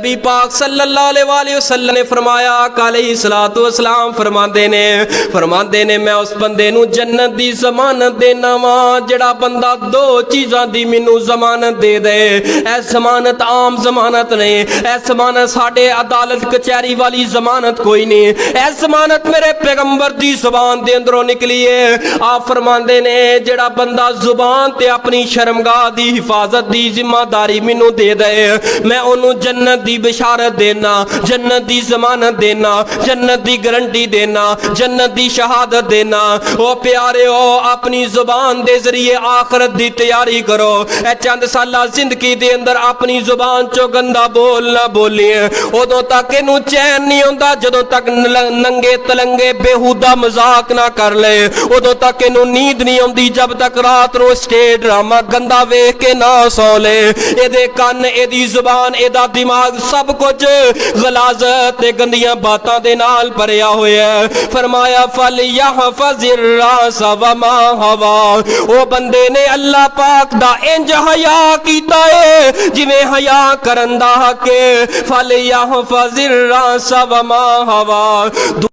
नबी पाक सल्लल्लाहु अलैहि वसल्लम ने फरमाया, अलैहिस्सलातु वस्सलाम फरमाते ने मैं उस बंदे नूं जन्नत दी जमानत देना वा जिहड़ा बंदा दो चीज़ां दी मैनूं जमानत दे दे। ऐ जमानत आम जमानत नहीं, ऐ जमानत साडे अदालत कचहरी वाली जमानत कोई नहीं, ऐ जमानत मेरे पैगंबर दी जुबान दे अंदरों निकली है। आप फरमाते ने जिहड़ा बंदा जुबान ते अपनी शर्मगाह दी हिफाजत दी जिम्मेदारी मैनू दे दे, मैं उन्होंने जन्नत दी बिशारत देना, जन्नत दी जमानत देना, जन्नत दी गारंटी देना, जन्नत दी शहादत देना। ओ प्यारे हो, अपनी जुबान दे जरिए आखरत दी तैयारी करो। ए चंद साला जिंदगी दे अंदर अपनी जुबान चो गंदा बोल ना बोलिए, उदों तक इनू चैन नहीं होंदा जदों तक नंगे तलंगे बेहुदा मजाक ना कर ले, उदों तक इनू नींद नहीं आउंदी जब तक रात नो स्टेज ड्रामा गंदा वेख के ना सौ ले। एदे कन, एदी जुबान, एदा दिमाग सब कुछ गलाजत ते गंदियां बातां दे नाल भरिया होया है। फरमाया फल यहफज़िर रास व मा हवा, ओ बंदे ने अल्लाह पाक दा इंज हया कीता है जिवें हया करन दा हक है। फल यहफज़िर रास व मा हवा।